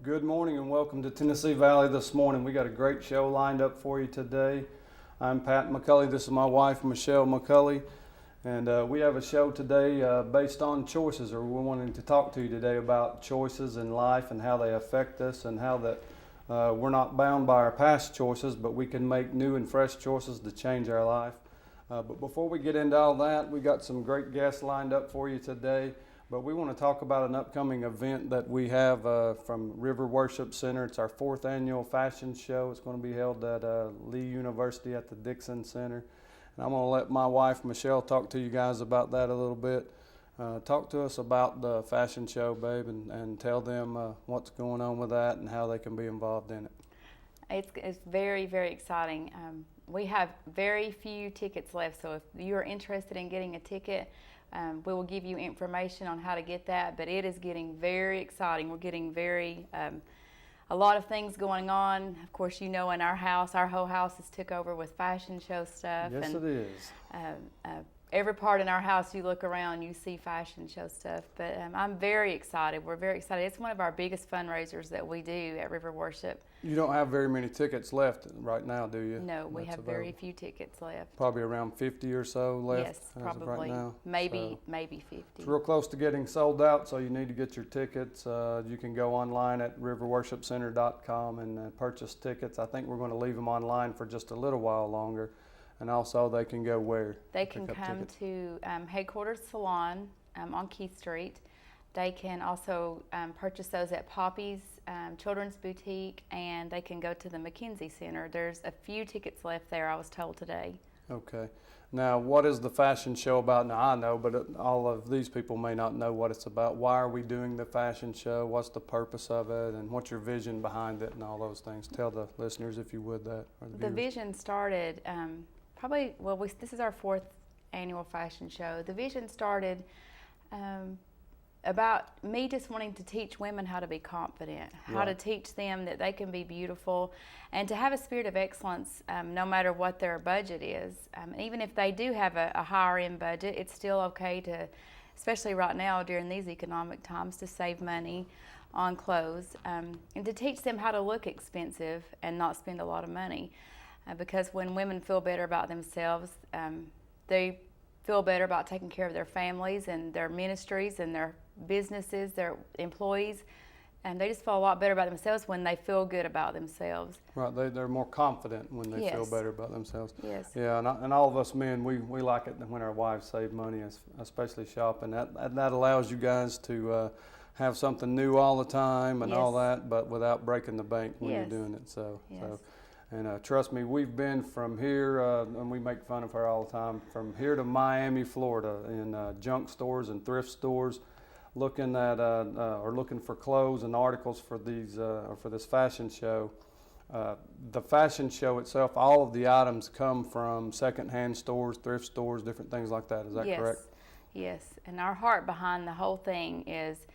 Good morning and welcome to Tennessee Valley this morning. We got a great show lined up for you today. I'm Pat Machelle. This is my wife, Michelle Machelle. And we have a show today based on choices, or we're wanting to talk to you today about choices in life and how they affect us, and how that we're not bound by our past choices, but we can make new and fresh choices to change our life. But before we get into all that, we got some great guests lined up for you today. But we want to talk about an upcoming event that we have from River Worship Center. It's our 4th annual fashion show. It's going to be held at Lee University at the Dixon Center. And I'm going to let my wife, Michelle, talk to you guys about that a little bit. Talk to us about the fashion show, babe, and tell them what's going on with that and how they can be involved in it. It's very, very exciting. We have very few tickets left, so if you're interested in getting a ticket, we will give you information on how to get that, but it is getting very exciting. We're getting a lot of things going on. Of course, you know, in our house, our whole house is took over with fashion show stuff. Yes, and, it is. Every part in our house, you look around, you see fashion show stuff. But I'm very excited. We're very excited. It's one of our biggest fundraisers that we do at River Worship. You don't have very many tickets left right now, do you? No, we have very few tickets left. Probably around 50 or so left. Yes, probably. Right now. Maybe 50. It's real close to getting sold out, so you need to get your tickets. You can go online at riverworshipcenter.com and purchase tickets. I think we're going to leave them online for just a little while longer. And also they can go where? They can come to Headquarters Salon on Keith Street. They can also purchase those at Poppy's Children's Boutique, and they can go to the McKenzie Center. There's a few tickets left there, I was told today. Okay. Now, what is the fashion show about? Now, I know, but all of these people may not know what it's about. Why are we doing the fashion show? What's the purpose of it? And what's your vision behind it and all those things? Tell the listeners, if you would, that. Or the vision started this is our 4th annual fashion show. The vision started about me just wanting to teach women how to be confident, how to teach them that they can be beautiful, and to have a spirit of excellence no matter what their budget is. Even if they do have a higher end budget, it's still okay to, especially right now during these economic times, to save money on clothes and to teach them how to look expensive and not spend a lot of money. Because when women feel better about themselves, they feel better about taking care of their families and their ministries and their businesses, their employees, and they just feel a lot better about themselves when they feel good about themselves. Right, they're more confident when they feel better about themselves. Yes. Yeah, and all of us men, we like it when our wives save money, especially shopping. That allows you guys to have something new all the time and all that, but without breaking the bank when you're doing it. So. And trust me, we've been from here, and we make fun of her all the time, from here to Miami, Florida, in junk stores and thrift stores, looking at or looking for clothes and articles for this fashion show. The fashion show itself, all of the items come from secondhand stores, thrift stores, different things like that. Is that correct? Yes. And our heart behind the whole thing is,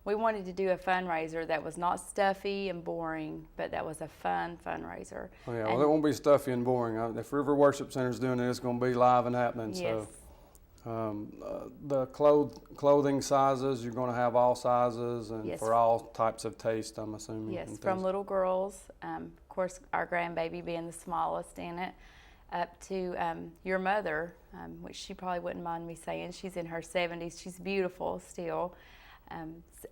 we wanted to do a fundraiser that was not stuffy and boring, but that was a fun fundraiser. Oh yeah, well, it won't be stuffy and boring. If River Worship Center is doing it, it's going to be live and happening. Yes. So, the clothing sizes, you're going to have all sizes and for all types of taste, I'm assuming. Yes, from little girls, of course, our grandbaby being the smallest in it, up to your mother, which she probably wouldn't mind me saying. She's in her 70s. She's beautiful still.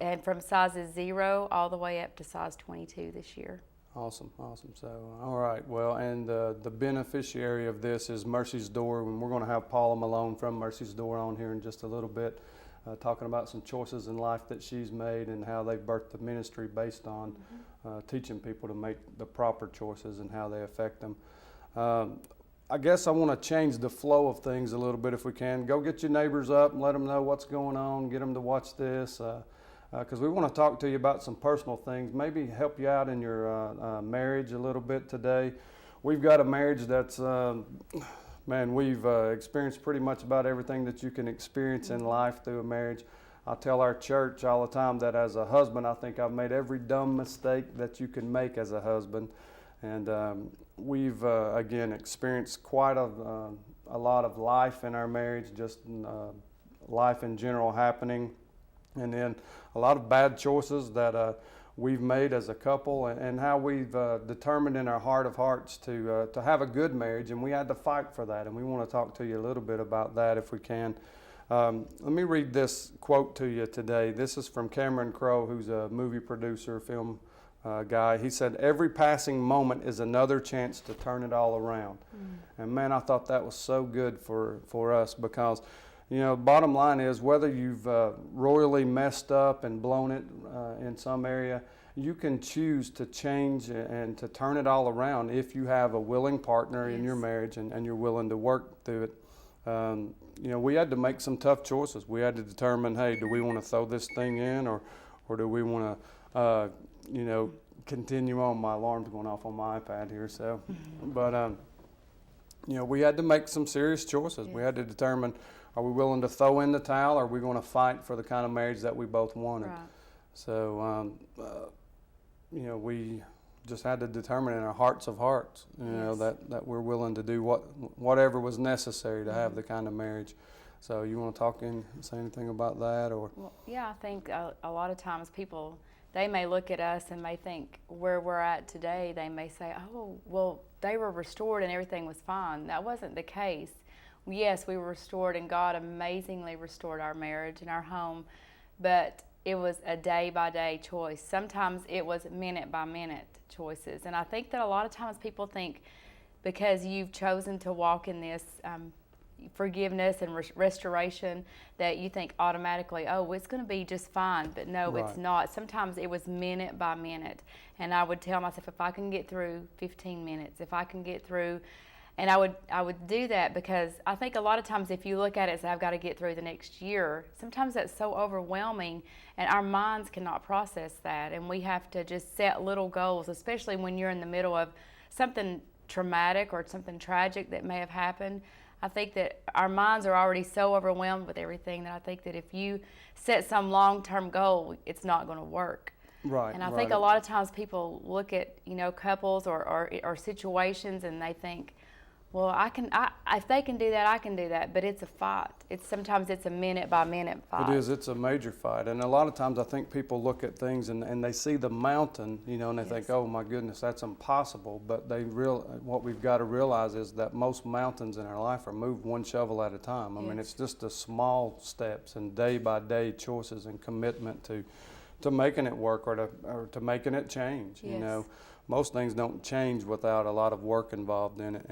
And from sizes 0 all the way up to size 22 this year. Awesome. So, all right. Well, and the beneficiary of this is Mercy's Door, and we're going to have Paula Malone from Mercy's Door on here in just a little bit, talking about some choices in life that she's made and how they've birthed the ministry based on teaching people to make the proper choices and how they affect them. I guess I want to change the flow of things a little bit if we can. Go get your neighbors up and let them know what's going on, get them to watch this, because we want to talk to you about some personal things, maybe help you out in your marriage a little bit today. We've got a marriage that's, we've experienced pretty much about everything that you can experience in life through a marriage. I tell our church all the time that as a husband, I think I've made every dumb mistake that you can make as a husband. And we've, again, experienced quite a lot of life in our marriage, just life in general happening. And then a lot of bad choices that we've made as a couple, and how we've determined in our heart of hearts to have a good marriage, and we had to fight for that, and we want to talk to you a little bit about that if we can. Let me read this quote to you today. This is from Cameron Crowe, who's a movie producer, film guy. He said, "Every passing moment is another chance to turn it all around." And man, I thought that was so good for us, because bottom line is, whether you've royally messed up and blown it in some area, you can choose to change and to turn it all around if you have a willing partner in your marriage, and you're willing to work through it. We had to make some tough choices. We had to determine, hey, do we want to throw this thing in, or do we want to continue on? My alarm's going off on my iPad here, so. But, we had to make some serious choices. We had to determine, are we willing to throw in the towel, or are we going to fight for the kind of marriage that we both wanted? Right. So, we just had to determine in our hearts of hearts, that we're willing to do whatever was necessary to have the kind of marriage. So you want to talk and say anything about that, or? Well, yeah, I think a lot of times people, they may look at us and may think where we're at today, they may say, oh, well, they were restored and everything was fine. That wasn't the case. Yes, we were restored, and God amazingly restored our marriage and our home, but it was a day-by-day choice. Sometimes it was minute-by-minute choices. And I think that a lot of times people think, because you've chosen to walk in this forgiveness and restoration, that you think automatically, oh, it's going to be just fine. But no, Right. It's not. Sometimes it was minute by minute. And I would tell myself, if I can get through 15 minutes, if I can get through, and I would do that, because I think a lot of times if you look at it and say, I've got to get through the next year, sometimes that's so overwhelming, and our minds cannot process that. And we have to just set little goals, especially when you're in the middle of something traumatic or something tragic that may have happened. I think that our minds are already so overwhelmed with everything that I think that if you set some long-term goal, it's not going to work. Right. And I think a lot of times people look at, couples or situations, and they think, well, if they can do that, I can do that. But it's a fight. Sometimes it's a minute-by-minute fight. It is. It's a major fight. And a lot of times I think people look at things and they see the mountain, and they think, oh, my goodness, that's impossible. But what we've got to realize is that most mountains in our life are moved one shovel at a time. I mean, it's just the small steps and day-by-day choices and commitment to making it work, or to making it change. Yes. Most things don't change without a lot of work involved in it.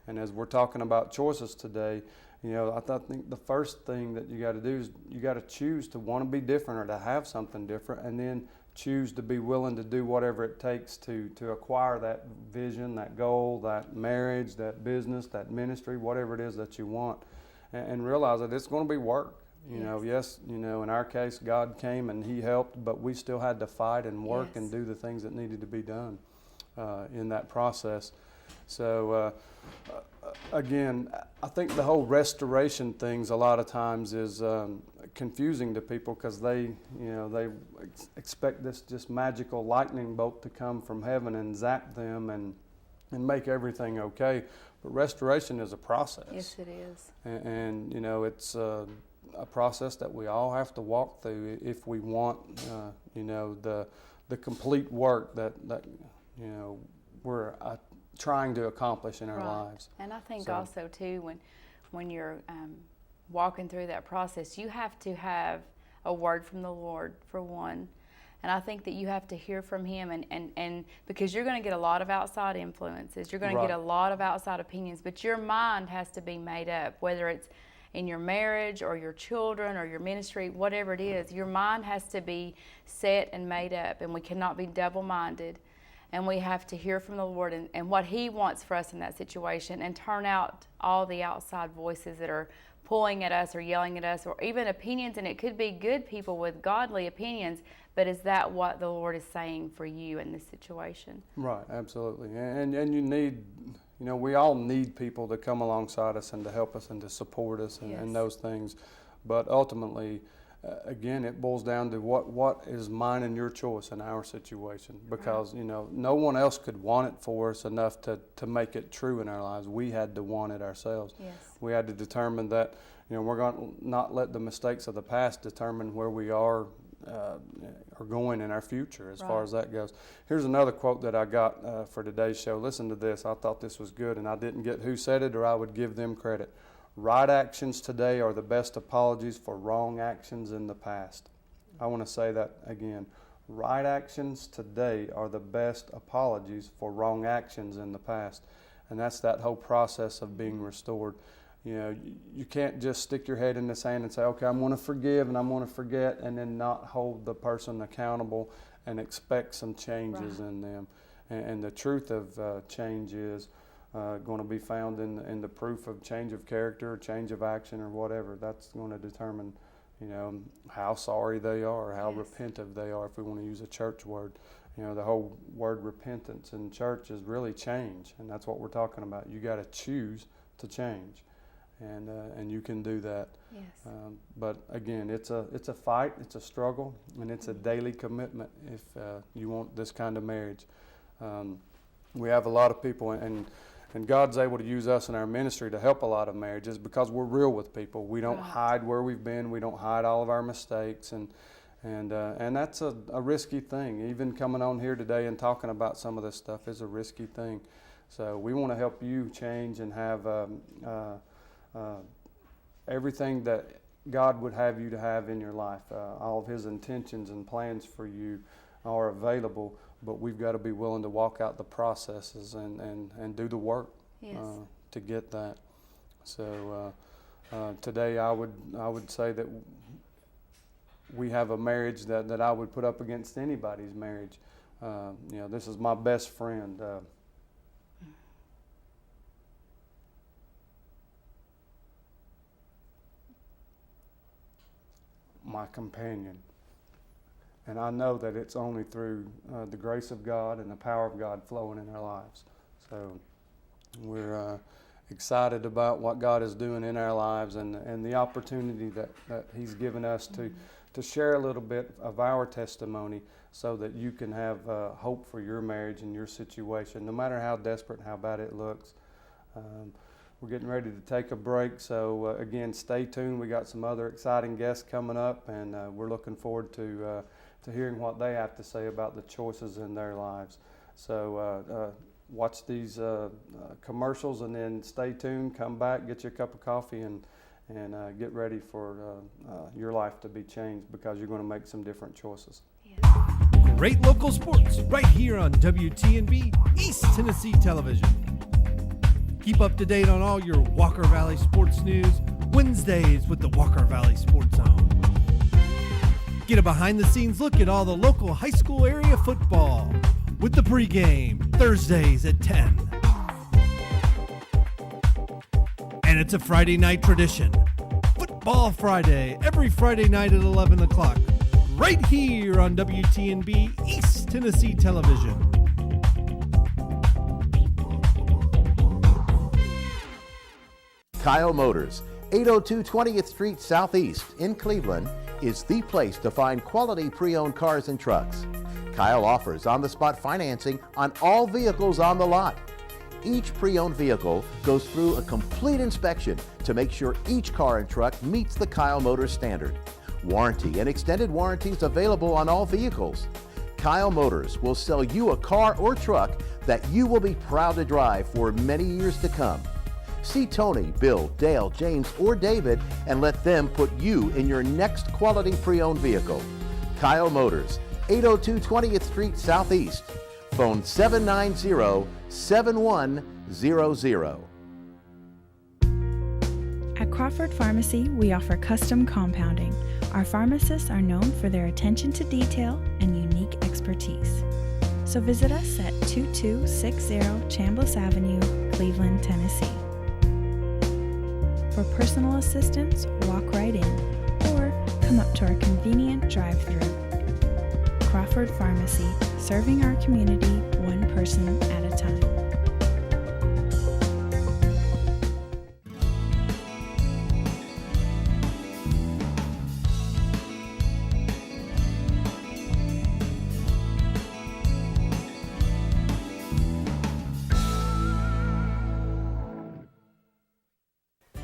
And as we're talking about choices today, I think the first thing that you got to do is you got to choose to want to be different, or to have something different, and then choose to be willing to do whatever it takes to acquire that vision, that goal, that marriage, that business, that ministry, whatever it is that you want, and realize that it's going to be work. Yes, in our case, God came and He helped, but we still had to fight and work and do the things that needed to be done in that process. So, again, I think the whole restoration things a lot of times is confusing to people, because they expect this just magical lightning bolt to come from heaven and zap them and make everything okay. But restoration is a process. Yes, it is. And it's a process that we all have to walk through if we want, the complete work that we're trying to accomplish in our lives. And I think also too, when you're walking through that process, you have to have a word from the Lord, for one. And I think that you have to hear from Him, and because you're going to get a lot of outside influences, you're going to get a lot of outside opinions, but your mind has to be made up, whether it's in your marriage or your children or your ministry, whatever it is, your mind has to be set and made up, and we cannot be double-minded. And we have to hear from the Lord and what He wants for us in that situation, and turn out all the outside voices that are pulling at us or yelling at us, or even opinions. And it could be good people with godly opinions, but is that what the Lord is saying for you in this situation? Right, absolutely. And you need, we all need people to come alongside us and to help us and to support us and those things. But ultimately, again, it boils down to what is mine and your choice in our situation, because no one else could want it for us enough to make it true in our lives. We had to want it ourselves. Yes. We had to determine that we're going to not let the mistakes of the past determine where we are are going in our future as far Right. as that goes. Here's another quote that I got for today's show. Listen to this. I thought this was good, and I didn't get who said it, or I would give them credit. Right actions today are the best apologies for wrong actions in the past. I want to say that again. Right actions today are the best apologies for wrong actions in the past. And that's that whole process of being restored. You know, you can't just stick your head in the sand and say, okay, I'm going to forgive and I'm going to forget, and then not hold the person accountable and expect some changes Right. in them. And the truth of change is going to be found in the proof of change of character, or change of action, or whatever. That's going to determine, you know, how sorry they are, how Yes. repentive they are, if we want to use a church word. You know, the whole word repentance in church is really change, and that's what we're talking about. You got to choose to change, and you can do that. Yes. But again, it's a fight, it's a struggle, and it's a daily commitment if you want this kind of marriage. We have a lot of people, and God's able to use us in our ministry to help a lot of marriages because we're real with people. We don't Right. hide where we've been. We don't hide all of our mistakes, and that's a risky thing. Even coming on here today and talking about some of this stuff is a risky thing. So we want to help you change and have everything that God would have you to have in your life. All of His intentions and plans for you are available, but we've got to be willing to walk out the processes and do the work Yes. to get that. So today I would say that we have a marriage that I would put up against anybody's marriage. You know, this is my best friend. My companion. And I know that it's only through the grace of God and the power of God flowing in our lives. So we're excited about what God is doing in our lives, and the opportunity that He's given us to share a little bit of our testimony so that you can have hope for your marriage and your situation, no matter how desperate and how bad it looks. We're getting ready to take a break, so again, stay tuned. We got some other exciting guests coming up, and we're looking forward to hearing what they have to say about the choices in their lives. So watch these commercials, and then stay tuned. Come back, get you a cup of coffee, and get ready for your life to be changed, because you're going to make some different choices. Yes. Great local sports right here on WTNB East Tennessee Television. Keep up to date on all your Walker Valley sports news Wednesdays with the Walker Valley Sports Zone. Get a behind-the-scenes look at all the local high school area football with the pregame Thursdays at 10. And it's a Friday night tradition. Football Friday, every Friday night at 11 o'clock, right here on WTNB East Tennessee Television. Kyle Motors, 802 20th Street Southeast in Cleveland, is the place to find quality pre-owned cars and trucks. Kyle offers on-the-spot financing on all vehicles on the lot. Each pre-owned vehicle goes through a complete inspection to make sure each car and truck meets the Kyle Motors standard. Warranty and extended warranties available on all vehicles. Kyle Motors will sell you a car or truck that you will be proud to drive for many years to come. See Tony, Bill, Dale, James, or David and let them put you in your next quality pre-owned vehicle. Kyle Motors, 802 20th Street Southeast. Phone 790-7100. At Crawford Pharmacy, we offer custom compounding. Our pharmacists are known for their attention to detail and unique expertise. So visit us at 2260 Chambliss Avenue, Cleveland, Tennessee. For personal assistance, walk right in or come up to our convenient drive-thru. Crawford Pharmacy, serving our community one person at a time.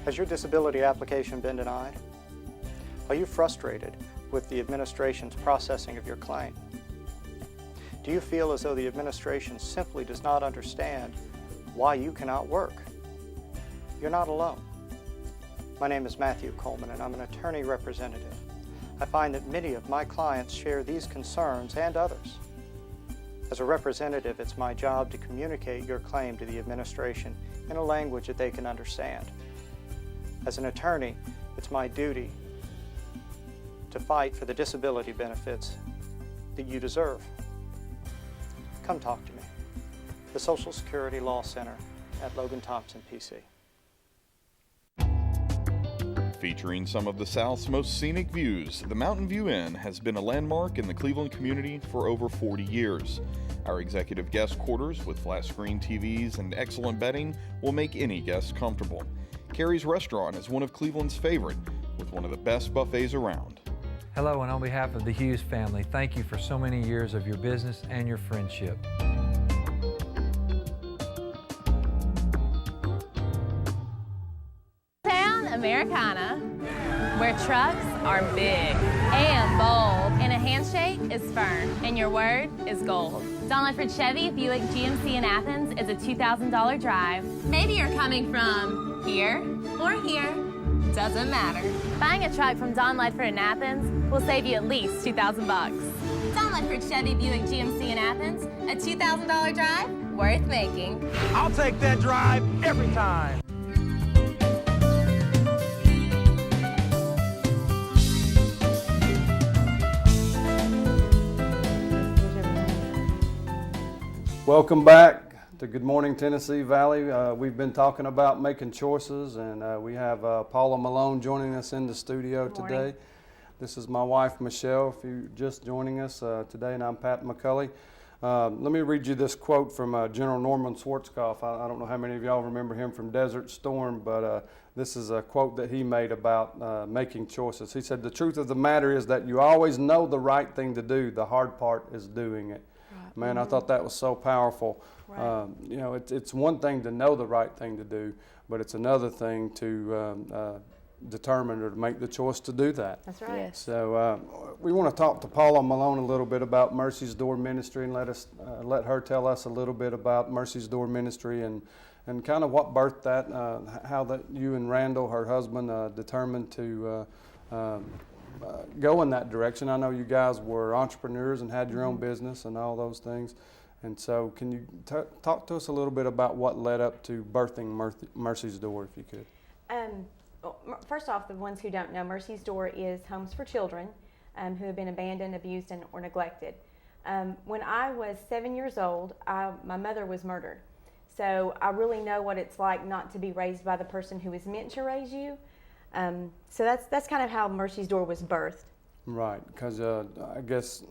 Has your disability application been denied? Are you frustrated with the administration's processing of your claim? Do you feel as though the administration simply does not understand why you cannot work? You're not alone. My name is Matthew Coleman, and I'm an attorney representative. I find that many of my clients share these concerns and others. As a representative, it's my job to communicate your claim to the administration in a language that they can understand. As an attorney, it's my duty to fight for the disability benefits that you deserve. Come talk to me. The Social Security Law Center at Logan Thompson, PC. Featuring some of the South's most scenic views, the Mountain View Inn has been a landmark in the Cleveland community for over 40 years. Our executive guest quarters with flat screen TVs and excellent bedding will make any guest comfortable. Carrie's Restaurant is one of Cleveland's favorite, with one of the best buffets around. Hello, and on behalf of the Hughes family, thank you for so many years of your business and your friendship. Americana, where trucks are big and bold, and a handshake is firm, and your word is gold. Don Ledford Chevy Buick GMC in Athens is a $2,000 drive. Maybe you're coming from here or here, doesn't matter. Buying a truck from Don Ledford in Athens will save you at least $2,000 bucks. Don Ledford Chevy Buick GMC in Athens, a $2,000 drive worth making. I'll take that drive every time. Welcome back to Good Morning Tennessee Valley. We've been talking about making choices, and we have Paula Malone joining us in the studio today. This is my wife, Michelle, if you're just joining us today, and I'm Pat Machelle. Let me read you this quote from General Norman Schwarzkopf. I don't know how many of y'all remember him from Desert Storm, but this is a quote that he made about making choices. He said, "The truth of the matter is that you always know the right thing to do. The hard part is doing it." Man, I thought that was so powerful. Right. You know, it's one thing to know the right thing to do, but it's another thing to determine or to make the choice to do that. That's right. Yes. So we want to talk to Paula Malone a little bit about Mercy's Door Ministry, and let her tell us a little bit about Mercy's Door Ministry and kind of what birthed that, how that you and Randall, her husband, determined to go in that direction. I know you guys were entrepreneurs and had your own business and all those things. And so can you talk to us a little bit about what led up to birthing Mercy's Door, if you could? First off, the ones who don't know, Mercy's Door is homes for children who have been abandoned, abused, or neglected. When I was 7 years old, my mother was murdered. So I really know what it's like not to be raised by the person who is meant to raise you. So that's kind of how Mercy's Door was birthed. Right, because I guess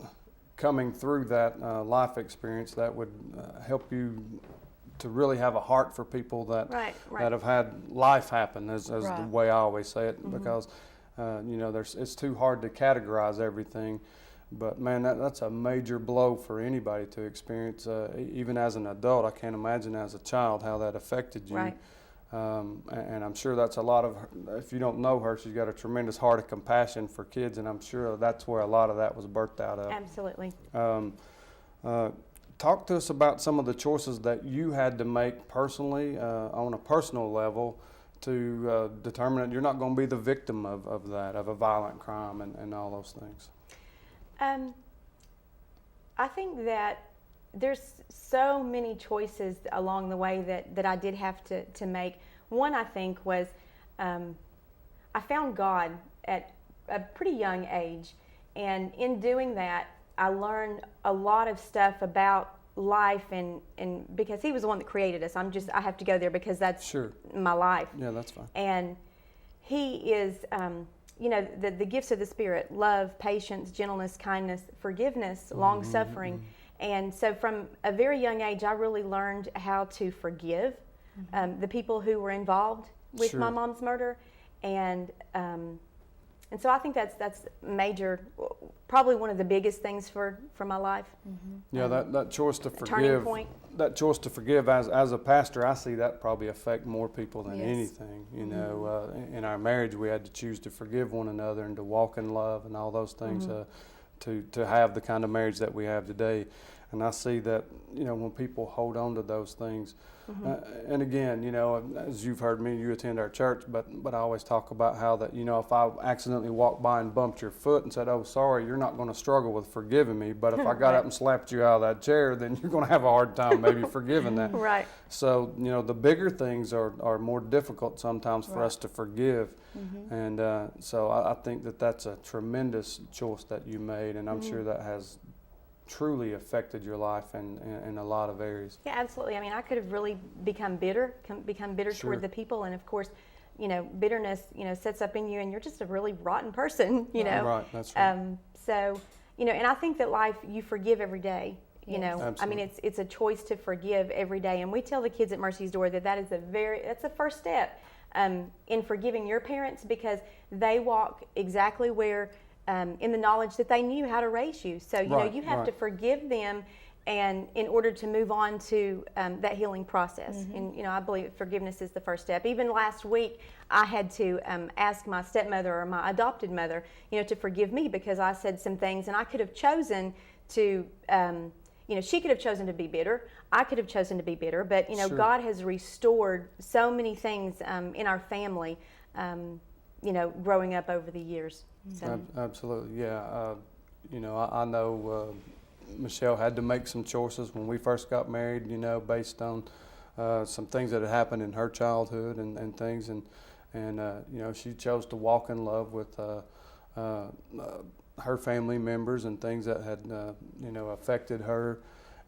coming through that life experience, that would help you to really have a heart for people that that have had life happen, as the way I always say it, because you know, it's too hard to categorize everything. But man, that's a major blow for anybody to experience, even as an adult. I can't imagine as a child how that affected you. Right. And I'm sure that's a lot of, if you don't know her, she's got a tremendous heart of compassion for kids, and I'm sure that's where a lot of that was birthed out of. Absolutely. Talk to us about some of the choices that you had to make personally, on a personal level, to determine that you're not going to be the victim of a violent crime and all those things. I think that there's so many choices along the way that I did have to make. One, I think, was I found God at a pretty young age, and in doing that, I learned a lot of stuff about life, and because He was the one that created us, I have to go there because that's my life. Yeah, that's fine. And He is, you know, the gifts of the Spirit: love, patience, gentleness, kindness, forgiveness, long suffering. And so from a very young age, I really learned how to forgive the people who were involved with my mom's murder. And so I think that's major, probably one of the biggest things for my life. Yeah, that choice to forgive. Turning point. that choice to forgive, as a pastor, I see that probably affect more people than Yes. anything. You know, in our marriage, we had to choose to forgive one another and to walk in love and all those things to have the kind of marriage that we have today. And I see that, you know, when people hold on to those things, and again, you know, as you've heard me, you attend our church, but I always talk about how that, you know, if I accidentally walked by and bumped your foot and said, "Oh, sorry," you're not going to struggle with forgiving me. But if I got up and slapped you out of that chair, then you're going to have a hard time maybe forgiving that. Right. So, you know, the bigger things are more difficult sometimes for us to forgive. And so I think that that's a tremendous choice that you made, and I'm sure that has truly affected your life in a lot of areas. Yeah, absolutely. I mean, I could have really become bitter Sure. toward the people, and of course, you know, bitterness, you know, sets up in you, and you're just a really rotten person, you know. Right, that's right. So, you know, and I think that life, you forgive every day. You know, Absolutely. I mean, it's a choice to forgive every day, and we tell the kids at Mercy's Door that that's the first step in forgiving your parents, because they walk exactly where. In the knowledge that they knew how to raise you. So, you know, you have to forgive them, and in order to move on to that healing process. And, you know, I believe forgiveness is the first step. Even last week, I had to ask my stepmother or my adopted mother, you know, to forgive me, because I said some things, and I could have chosen to, you know, she could have chosen to be bitter. I could have chosen to be bitter. But, you know, God has restored so many things in our family, you know, growing up over the years. So. Absolutely, yeah. You know, I know Michelle had to make some choices when we first got married, you know, based on some things that had happened in her childhood and things. And you know, she chose to walk in love with her family members and things that had, you know, affected her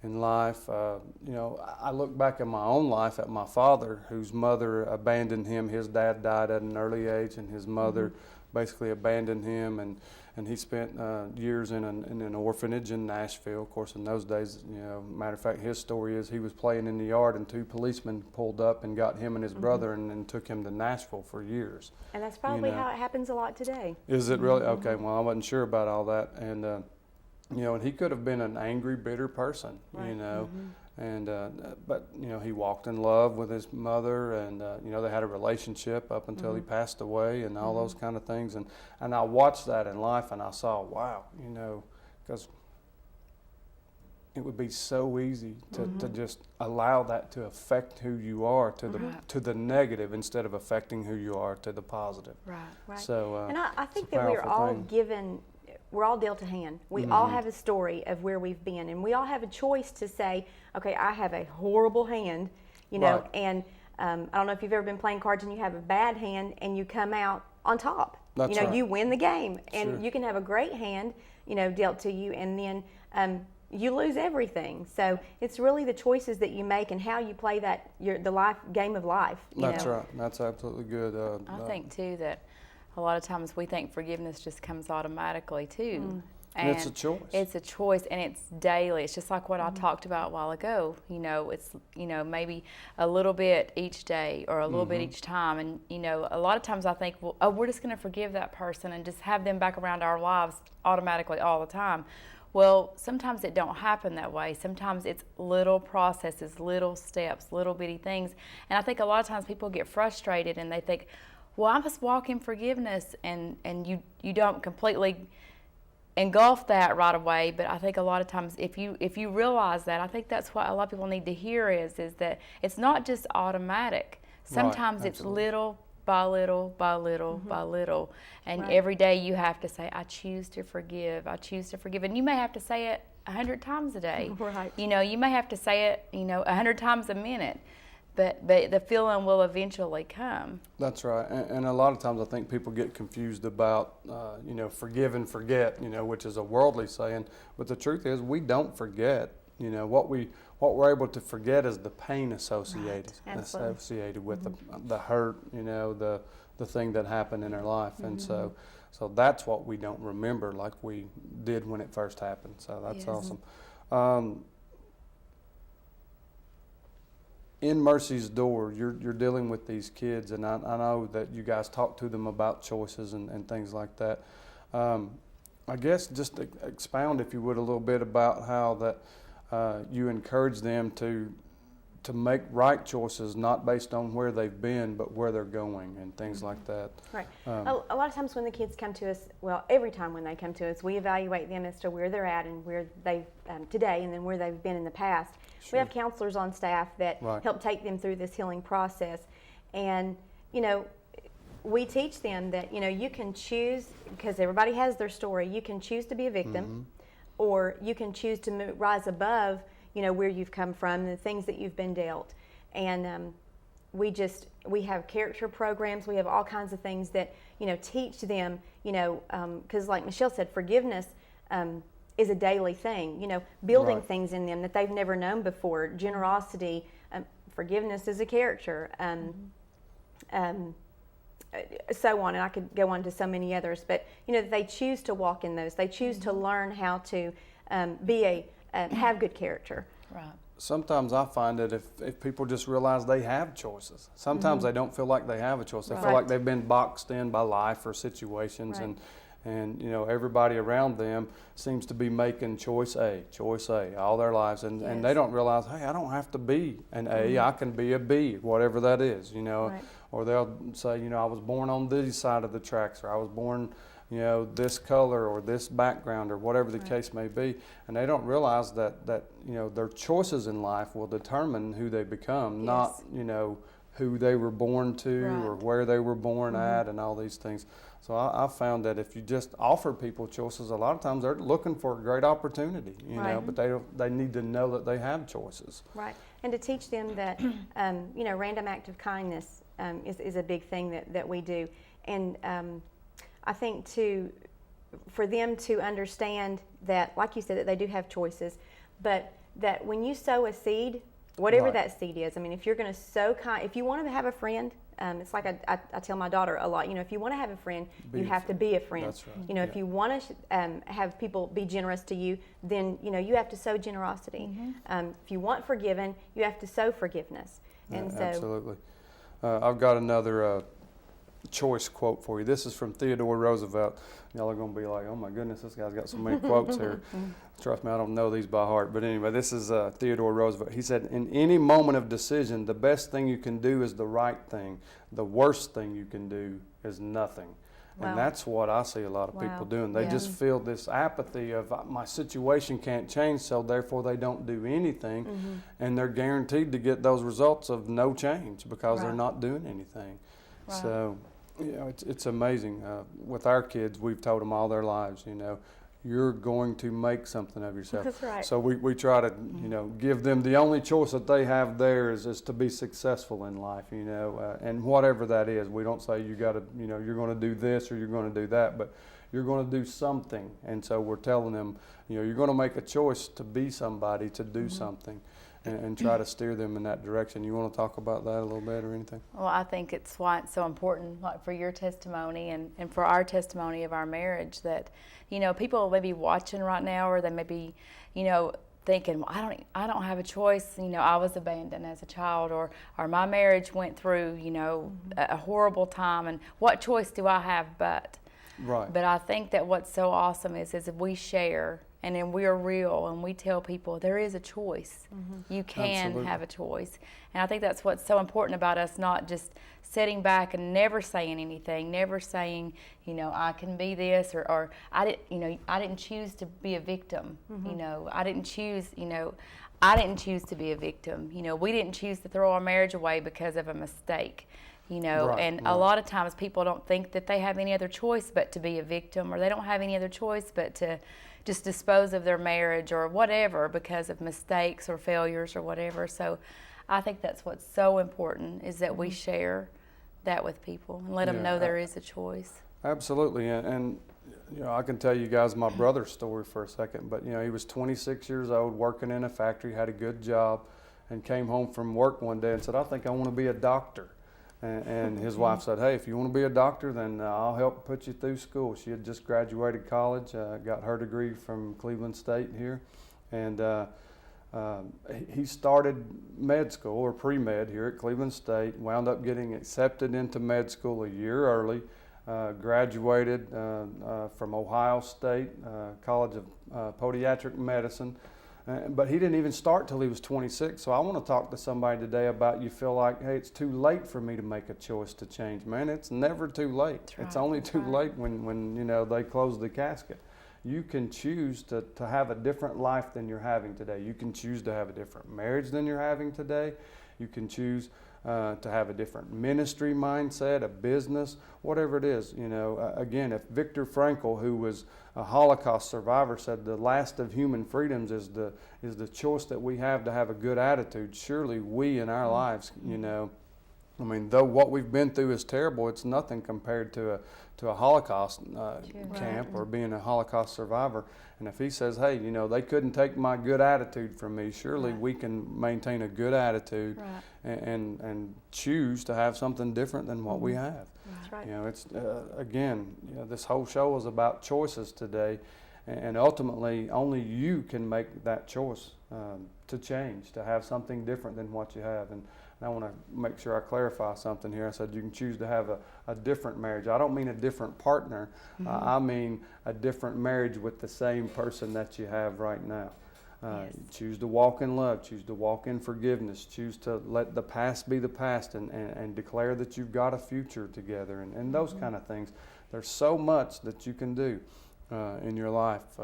in life. You know, I look back at my own life at my father, whose mother abandoned him. His dad died at an early age, and his mother basically abandoned him, and he spent years in an orphanage in Nashville. Of course, in those days, you know, matter of fact, his story is he was playing in the yard, and 2 policemen pulled up and got him and his brother and took him to Nashville for years. And that's probably you know. how it happens a lot today. Is it really? Okay, well, I wasn't sure about all that. And you know, and he could have been an angry, bitter person, you know. And but you know, he walked in love with his mother, and you know, they had a relationship up until he passed away, and all those kind of things. And I watched that in life, and I saw, wow, you know, because it would be so easy to just allow that to affect who you are to the negative, instead of affecting who you are to the positive. Right. So and I think it's a that we're powerful all thing. given. We're all dealt a hand. We all have a story of where we've been, and we all have a choice to say, okay, I have a horrible hand, you know, and I don't know if you've ever been playing cards and you have a bad hand and you come out on top. That's you know, right. you win the game, and Sure. you can have a great hand, you know, dealt to you, and then you lose everything. So it's really the choices that you make and how you play that the life game of life. That's right. That's absolutely good. I think too that a lot of times we think forgiveness just comes automatically too. And it's a choice. It's a choice, and it's daily. It's just like what I talked about a while ago. You know, it's, you know, maybe a little bit each day or a little bit each time. And, you know, a lot of times I think, well, oh, we're just going to forgive that person and just have them back around our lives automatically all the time. Well, sometimes it don't happen that way. Sometimes it's little processes, little steps, little bitty things. And I think a lot of times people get frustrated and they think, well, I must walk in forgiveness, and you don't completely engulf that right away. But I think a lot of times if you realize that, I think that's what a lot of people need to hear is that it's not just automatic. Sometimes it's little by little by little by little, and every day you have to say, I choose to forgive, I choose to forgive. And you may have to say it 100 times a day. You know, you may have to say it, you know, 100 times a minute. But the feeling will eventually come. That's right, and a lot of times I think people get confused about, you know, forgive and forget, you know, which is a worldly saying. But the truth is, we don't forget. You know, what we're able to forget is the pain associated with the hurt, you know, the thing that happened in our life, and so that's what we don't remember like we did when it first happened. So that's awesome. In Mercy's Door, you're dealing with these kids, and I know that you guys talk to them about choices and things like that. I guess just expound, if you would, a little bit about how that you encourage them to make right choices, not based on where they've been, but where they're going and things like that. Right. A lot of times when the kids come to us, well, every time when they come to us, we evaluate them as to where they're at and where they've today, and then where they've been in the past. Sure. We have counselors on staff that Right. help take them through this healing process, and we teach them that you can choose, because everybody has their story. You can choose to be a victim, or you can choose to rise above where you've come from, the things that you've been dealt. And we have character programs. We have all kinds of things that teach them, because like Machelle said, forgiveness is a daily thing. Building Right. things in them that they've never known before. Generosity, forgiveness is a character. So on, and I could go on to so many others, but they choose to walk in those. They choose to learn how to have good character. Right. Sometimes I find that if people just realize they have choices, sometimes they don't feel like they have a choice. They feel like they've been boxed in by life or situations, and everybody around them seems to be making choice A all their lives, and they don't realize, hey, I don't have to be an A, I can be a B, whatever that is, Right. Or they'll say, I was born on this side of the tracks, or I was born this color or this background or whatever the case may be, and they don't realize that their choices in life will determine who they become, not who they were born to or where they were born at and all these things. So I found that if you just offer people choices, a lot of times they're looking for a great opportunity, but they need to know that they have choices. Right, and to teach them that random act of kindness is a big thing that we do, and I think for them to understand that, like you said, that they do have choices, but that when you sow a seed, whatever that seed is, I mean, if you're going to sow if you want to have a friend, it's like I tell my daughter a lot, if you want to have a friend, you have to be a friend. That's right. If you want to have people be generous to you, then, you have to sow generosity. If you want forgiven, you have to sow forgiveness. And so, absolutely. I've got another choice quote for you. This is from Theodore Roosevelt. Y'all are going to be like, oh my goodness, this guy's got so many quotes here. Trust me, I don't know these by heart. But anyway, this is Theodore Roosevelt. He said, in any moment of decision, the best thing you can do is the right thing. The worst thing you can do is nothing. Wow. And that's what I see a lot of people doing. They just feel this apathy of my situation can't change, so therefore they don't do anything. And they're guaranteed to get those results of no change because they're not doing anything. Right. So, it's amazing. With our kids, we've told them all their lives, you're going to make something of yourself. That's right. So we try to, give them the only choice that they have there is to be successful in life, and whatever that is. We don't say you got to, you're going to do this or you're going to do that, but you're going to do something. And so we're telling them, you're going to make a choice to be somebody, to do something. And try to steer them in that direction. You want to talk about that a little bit or anything? Well, I think it's why it's so important, like for your testimony and for our testimony of our marriage, that, people may be watching right now, or they may be, thinking, well, I don't have a choice. I was abandoned as a child, or my marriage went through, a horrible time, and what choice do I have but? Right. But I think that what's so awesome is if we share, and then we're real, and we tell people there is a choice. You can Absolutely. have a choice. And I think that's what's so important about us, not just sitting back and never saying anything, never saying, I can be this, or I didn't choose to be a victim. I didn't choose to be a victim. We didn't choose to throw our marriage away because of a mistake. And a lot of times people don't think that they have any other choice but to be a victim, or they don't have any other choice but to just dispose of their marriage or whatever because of mistakes or failures or whatever. So I think that's what's so important, is that we share that with people and let them know there is a choice. Absolutely. And I can tell you guys my brother's story for a second, but he was 26 years old, working in a factory, had a good job, and came home from work one day and said, I think I want to be a doctor. And his wife said, hey, if you want to be a doctor, then I'll help put you through school. She had just graduated college, got her degree from Cleveland State here. And he started med school, or pre-med, here at Cleveland State, wound up getting accepted into med school a year early, graduated from Ohio State College of Podiatric Medicine, But he didn't even start till he was 26. So I want to talk to somebody today about, you feel like, hey, it's too late for me to make a choice to change. Man, it's never too late. That's right. It's only too late when you know, they close the casket. You can choose to have a different life than you're having today. You can choose to have a different marriage than you're having today. You can choose to have a different ministry mindset, a business, whatever it is. You know, again, if Viktor Frankl, who was a Holocaust survivor, said the last of human freedoms is the choice that we have to have a good attitude, surely we in our lives, you know, I mean, though what we've been through is terrible, it's nothing compared to a Holocaust camp or being a Holocaust survivor. And if he says, hey, you know, they couldn't take my good attitude from me, surely we can maintain a good attitude and choose to have something different than what we have. That's right. You know, it's again, you know, this whole show is about choices today, and ultimately only you can make that choice to change, to have something different than what you have. And I want to make sure I clarify something here. I said you can choose to have a different marriage. I don't mean a different partner. I mean a different marriage with the same person that you have right now. Choose to walk in love, choose to walk in forgiveness, choose to let the past be the past and declare that you've got a future together and those kind of things. There's so much that you can do in your life.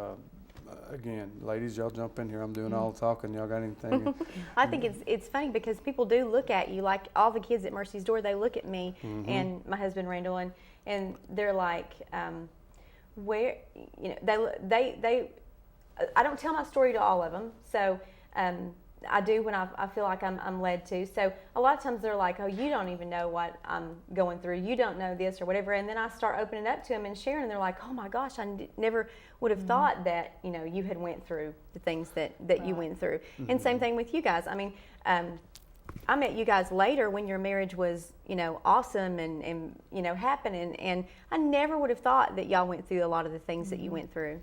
Again, ladies, y'all jump in here. I'm doing all the talking. Y'all got anything? I think it's funny because people do look at you, like all the kids at Mercy's Door, they look at me and my husband Randall, and they're like, where, you know, they I don't tell my story to all of them, so I do when I feel like I'm led to. So a lot of times they're like, oh, you don't even know what I'm going through. You don't know this or whatever. And then I start opening up to them and sharing, and they're like, oh my gosh, I never would have thought that, you know, you had went through the things that you went through. And same thing with you guys. I mean, I met you guys later when your marriage was, you know, awesome and you know, happening. And I never would have thought that y'all went through a lot of the things that you went through.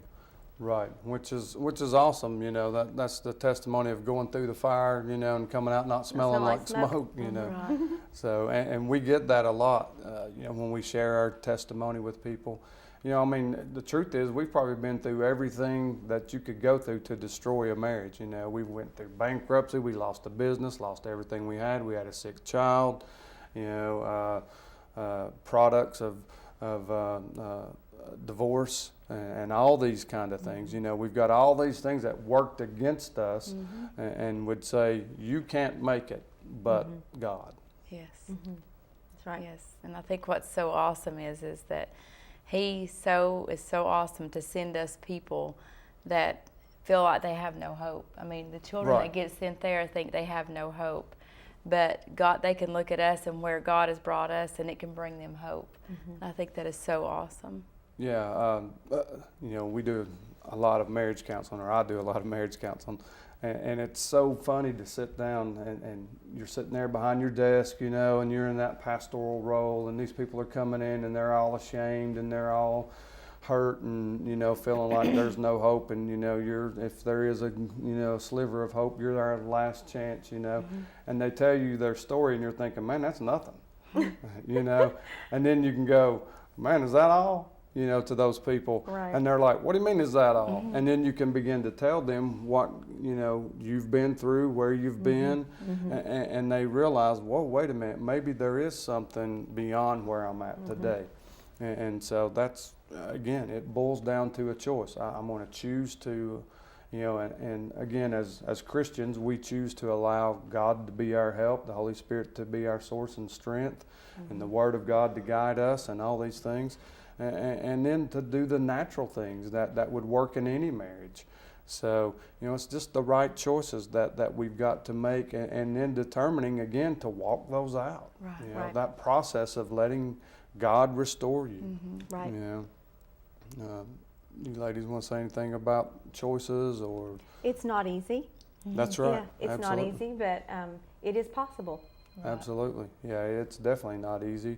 Right, which is awesome. You know, that's the testimony of going through the fire, you know, and coming out not smelling like smoke, you know. Right. So, and we get that a lot, you know, when we share our testimony with people. You know, I mean, the truth is we've probably been through everything that you could go through to destroy a marriage. You know, we went through bankruptcy, we lost a business, lost everything we had a sick child, you know, products of divorce and all these kind of things. You know, we've got all these things that worked against us and would say, you can't make it, but God. Yes. That's right. Yes, and I think what's so awesome is that He is so awesome to send us people that feel like they have no hope. I mean, the children that get sent there think they have no hope, but God, they can look at us and where God has brought us, and it can bring them hope. I think that is so awesome. Yeah, you know, we do a lot of marriage counseling, or I do a lot of marriage counseling, and it's so funny to sit down and you're sitting there behind your desk, you know, and you're in that pastoral role, and these people are coming in and they're all ashamed and they're all hurt and, you know, feeling like there's no hope, and, you know, if there is a, you know, sliver of hope, you're our last chance, you know, and they tell you their story and you're thinking, man, that's nothing, you know, and then you can go, man, is that all? You know, to those people, and they're like, what do you mean is that all? And then you can begin to tell them what, you know, you've been through, where you've been, and they realize, whoa, wait a minute, maybe there is something beyond where I'm at today. And so that's, again, it boils down to a choice. I'm going to choose to, you know, and again, as Christians, we choose to allow God to be our help, the Holy Spirit to be our source and strength, and the Word of God to guide us and all these things. And then to do the natural things that would work in any marriage. So, you know, it's just the right choices that we've got to make, and then determining, again, to walk those out. Right. You know, that process of letting God restore you. Right. You know, you ladies want to say anything about choices or? It's not easy. That's right. Yeah, it's not easy, but it is possible. Right. Absolutely. Yeah, it's definitely not easy.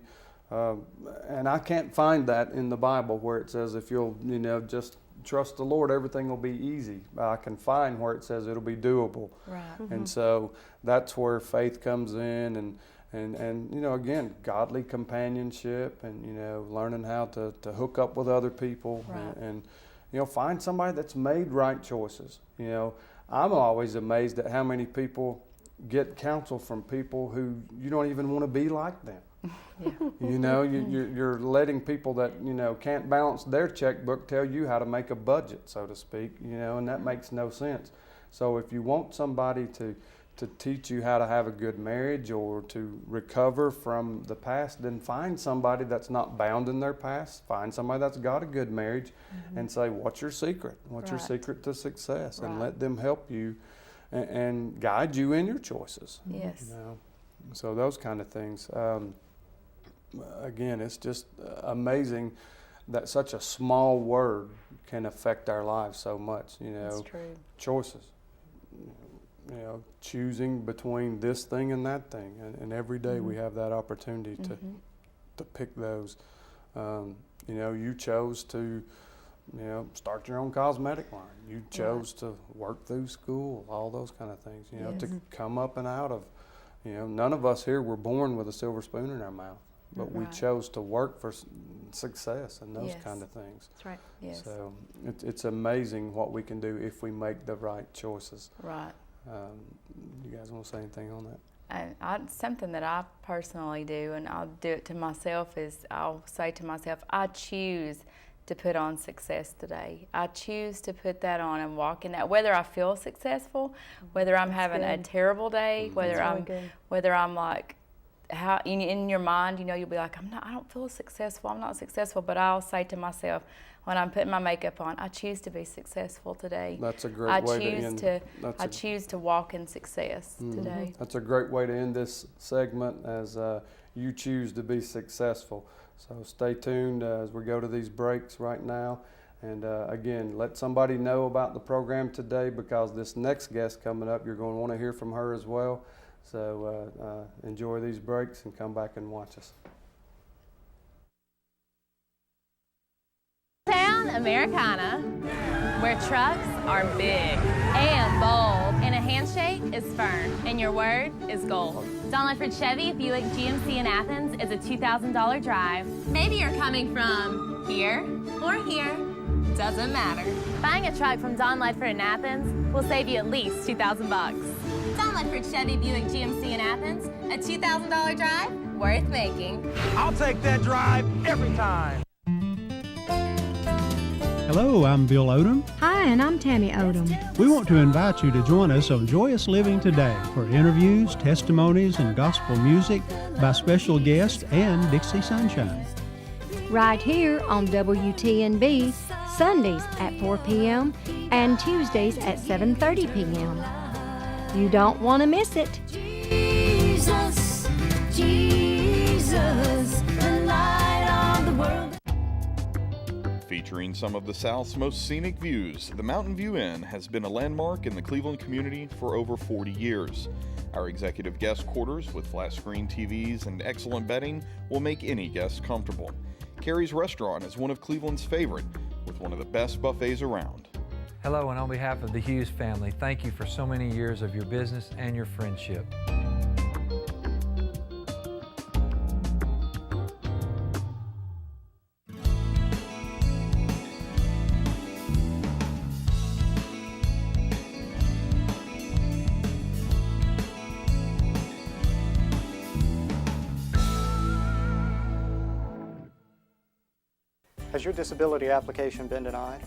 And I can't find that in the Bible where it says if you'll, you know, just trust the Lord, everything will be easy. I can find where it says it'll be doable. Right. And so that's where faith comes in, and you know, again, godly companionship, and, you know, learning how to hook up with other people, and you know, find somebody that's made right choices. You know, I'm always amazed at how many people get counsel from people who you don't even want to be like them. Yeah. You know, you're letting people that, you know, can't balance their checkbook tell you how to make a budget, so to speak, you know, and that makes no sense. So if you want somebody to teach you how to have a good marriage or to recover from the past, then find somebody that's not bound in their past. Find somebody that's got a good marriage and say, what's your secret? What's your secret to success? And let them help you and guide you in your choices. Yes. You know? So those kind of things. Again, it's just amazing that such a small word can affect our lives so much, you know. That's true. Choices. You know, choosing between this thing and that thing, and every day we have that opportunity to pick those. You know, you chose to, you know, start your own cosmetic line. You chose to work through school, all those kind of things. You know, to come up and out of, you know, none of us here were born with a silver spoon in our mouth, but we chose to work for success and those kind of things. That's right. Yes. So it's amazing what we can do if we make the right choices. Right. You guys want to say anything on that? Something that I personally do, and I'll do it to myself, is I'll say to myself, I choose to put on success today. I choose to put that on and walk in that, whether I feel successful, whether I'm having a terrible day, whether I'm like, how in your mind, you know, you'll be like, I don't feel successful, I'm not successful, but I'll say to myself, when I'm putting my makeup on, I choose to be successful today. That's a great way to end. I choose to walk in success today. That's a great way to end this segment, as you choose to be successful. So stay tuned as we go to these breaks right now. And again, let somebody know about the program today, because this next guest coming up, you're going to want to hear from her as well. So enjoy these breaks and come back and watch us. Town Americana, where trucks are big and bold, and a handshake is firm, and your word is gold. Don Ledford Chevy Buick GMC in Athens is a $2,000 drive. Maybe you're coming from here or here, doesn't matter. Buying a truck from Don Ledford in Athens will save you at least $2,000. Don Ledford Chevy Buick GMC in Athens, a $2,000 drive worth making. I'll take that drive every time. Hello, I'm Bill Odom. Hi, and I'm Tammy Odom. We want to invite you to join us on Joyous Living Today for interviews, testimonies, and gospel music by special guests and Dixie Sunshine. Right here on WTNB, Sundays at 4 p.m. and Tuesdays at 7:30 p.m. You don't want to miss it. Jesus, Jesus, the light of the world. Featuring some of the South's most scenic views, the Mountain View Inn has been a landmark in the Cleveland community for over 40 years. Our executive guest quarters with flat screen TVs and excellent bedding will make any guest comfortable. Carrie's Restaurant is one of Cleveland's favorite, with one of the best buffets around. Hello, and on behalf of the Hughes family, thank you for so many years of your business and your friendship. Has your disability application been denied?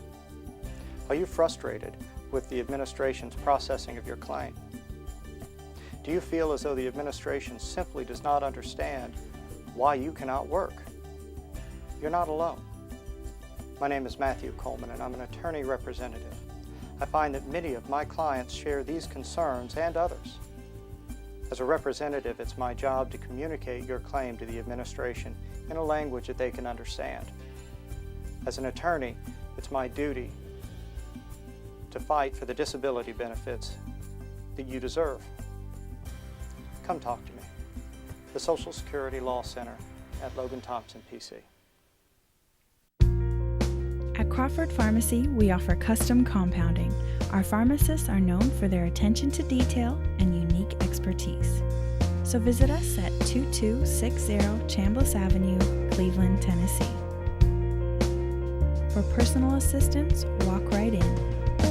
Are you frustrated with the administration's processing of your claim? Do you feel as though the administration simply does not understand why you cannot work? You're not alone. My name is Matthew Coleman, and I'm an attorney representative. I find that many of my clients share these concerns and others. As a representative, it's my job to communicate your claim to the administration in a language that they can understand. As an attorney, it's my duty to fight for the disability benefits that you deserve. Come talk to me. The Social Security Law Center at Logan Thompson, PC. At Crawford Pharmacy, we offer custom compounding. Our pharmacists are known for their attention to detail and unique expertise. So visit us at 2260 Chambliss Avenue, Cleveland, Tennessee. For personal assistance, walk right in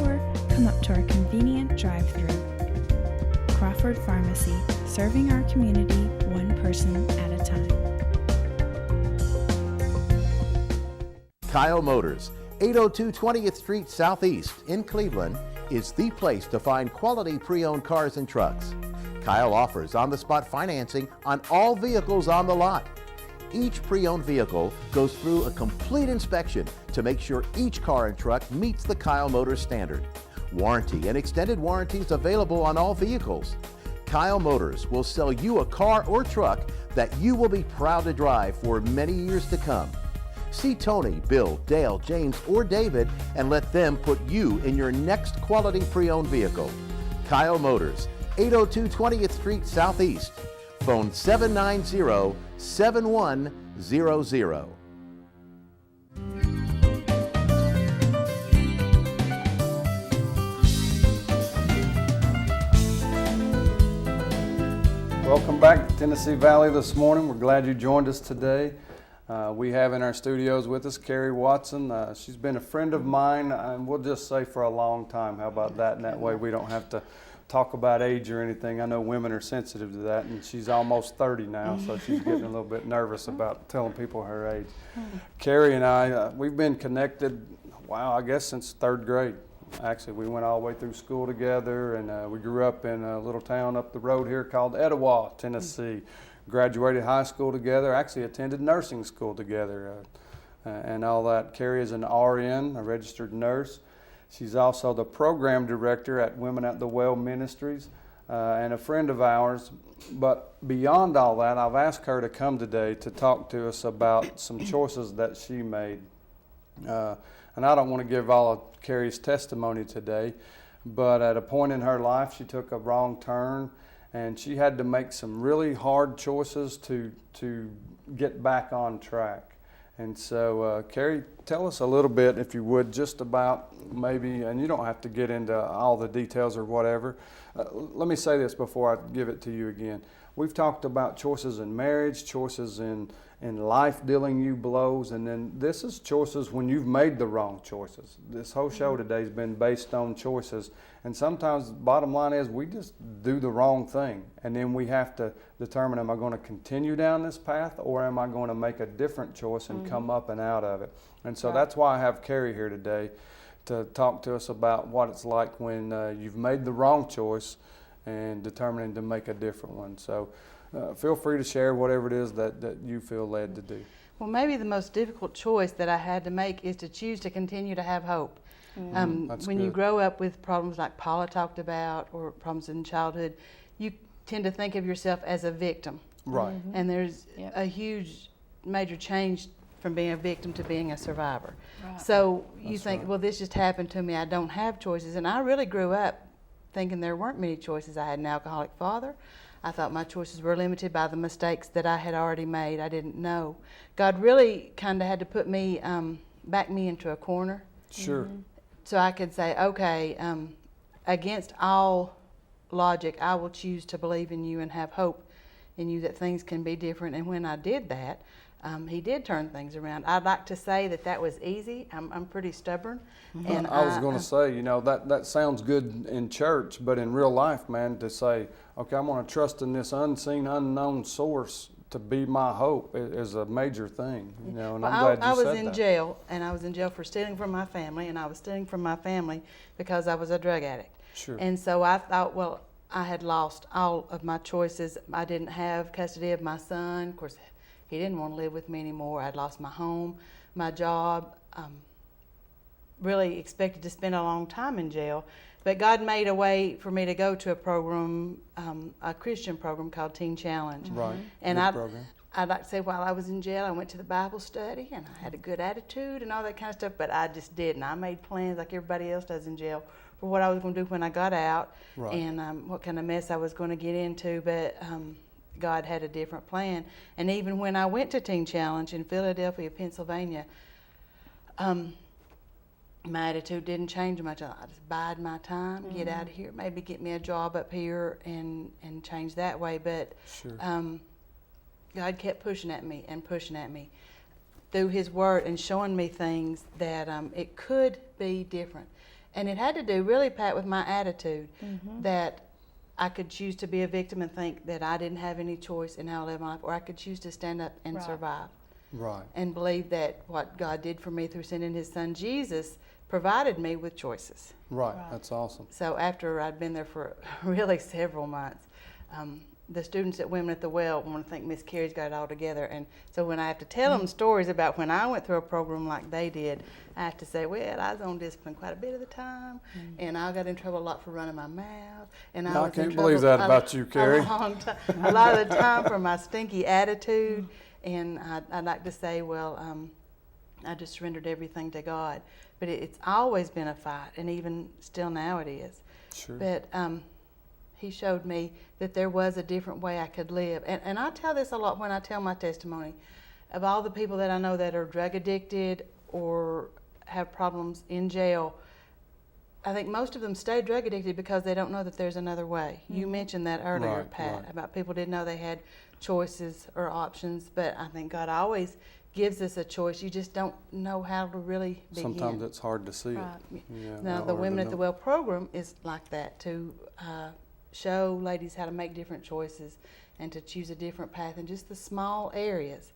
or come up to our convenient drive-thru. Crawford Pharmacy, serving our community one person at a time. Kyle Motors, 802 20th Street Southeast in Cleveland, is the place to find quality pre-owned cars and trucks. Kyle offers on-the-spot financing on all vehicles on the lot. Each pre-owned vehicle goes through a complete inspection to make sure each car and truck meets the Kyle Motors standard. Warranty and extended warranties available on all vehicles. Kyle Motors will sell you a car or truck that you will be proud to drive for many years to come. See Tony, Bill, Dale, James, or David and let them put you in your next quality pre-owned vehicle. Kyle Motors, 802 20th Street Southeast. Phone 790-7100. Welcome back to Tennessee Valley this morning. We're glad you joined us today. We have in our studios with us Carrie Watson. She's been a friend of mine, and we'll just say for a long time. How about that? And that way we don't have to talk about age or anything. I know women are sensitive to that, and she's almost 30 now, so she's getting a little bit nervous about telling people her age. Carrie and I, we've been connected, wow, I guess since 3rd grade. Actually, we went all the way through school together, and we grew up in a little town up the road here called Etowah, Tennessee. Graduated high school together, actually attended nursing school together, and all that. Carrie is an RN, a registered nurse. She's also the program director at Women at the Well Ministries, and a friend of ours. But beyond all that, I've asked her to come today to talk to us about some choices that she made. And I don't want to give all of Carrie's testimony today, but at a point in her life, she took a wrong turn, and she had to make some really hard choices to get back on track. And so, Carrie, tell us a little bit, if you would, just about maybe, and you don't have to get into all the details or whatever. Let me say this before I give it to you again. We've talked about choices in marriage, choices in life dealing you blows, and then this is choices when you've made the wrong choices. This whole show today has been based on choices, and sometimes the bottom line is we just do the wrong thing, and then we have to determine, am I going to continue down this path, or am I going to make a different choice and come up and out of it? And so that's why I have Carrie here today to talk to us about what it's like when you've made the wrong choice and determining to make a different one. So feel free to share whatever it is that you feel led to do. Well, maybe the most difficult choice that I had to make is to choose to continue to have hope. When you grow up with problems like Paula talked about, or problems in childhood, you tend to think of yourself as a victim. Right. And there's a huge, major change from being a victim to being a survivor. Right. So you think, well, this just happened to me, I don't have choices. And I really grew up thinking there weren't many choices. I had an alcoholic father. I thought my choices were limited by the mistakes that I had already made. I didn't know. God really kind of had to put me, back me into a corner. Sure. So I could say, okay, against all logic, I will choose to believe in you and have hope in you that things can be different. And when I did that, he did turn things around. I'd like to say that was easy. I'm pretty stubborn. And I was going to say, you know, that sounds good in church, but in real life, man, to say, okay, I'm going to trust in this unseen, unknown source to be my hope is a major thing. You know, and I'm glad you said that. I was in jail, and I was in jail for stealing from my family, and I was stealing from my family because I was a drug addict. Sure. And so I thought, well, I had lost all of my choices. I didn't have custody of my son. Of course, he didn't want to live with me anymore. I'd lost my home, my job. Really expected to spend a long time in jail. But God made a way for me to go to a program, a Christian program called Teen Challenge. Right. And I'd like to say while I was in jail, I went to the Bible study and I had a good attitude and all that kind of stuff, but I just didn't. I made plans like everybody else does in jail for what I was going to do when I got out, right, and what kind of mess I was going to get into. But God had a different plan. And even when I went to Teen Challenge in Philadelphia, Pennsylvania, my attitude didn't change much. I just bide my time, get out of here, maybe get me a job up here and change that way. But sure. God kept pushing at me through His Word and showing me things that it could be different. And it had to do really, Pat, with my attitude, that I could choose to be a victim and think that I didn't have any choice in how I live my life, or I could choose to stand up and survive. Right. And believe that what God did for me through sending His Son Jesus provided me with choices. Right. That's awesome. So after I'd been there for really several months, the students at Women at the Well want to think Miss Carey's got it all together. And so when I have to tell them stories about when I went through a program like they did, I have to say, well, I was on discipline quite a bit of the time, and I got in trouble a lot for running my mouth. And I was in can't believe trouble that about you, Carey. a lot of the time for my stinky attitude. And I'd like to say, well, I just surrendered everything to God. But it's always been a fight, and even still now it is. Sure. But He showed me that there was a different way I could live. And I tell this a lot when I tell my testimony. Of all the people that I know that are drug addicted or have problems in jail, I think most of them stay drug addicted because they don't know that there's another way. You mentioned that earlier, Pat, about people didn't know they had choices or options, but I think God always gives us a choice. You just don't know how to really begin. Sometimes it's hard to see it. Yeah, Now, the Women at the Well program is like that, to show ladies how to make different choices and to choose a different path in just the small areas,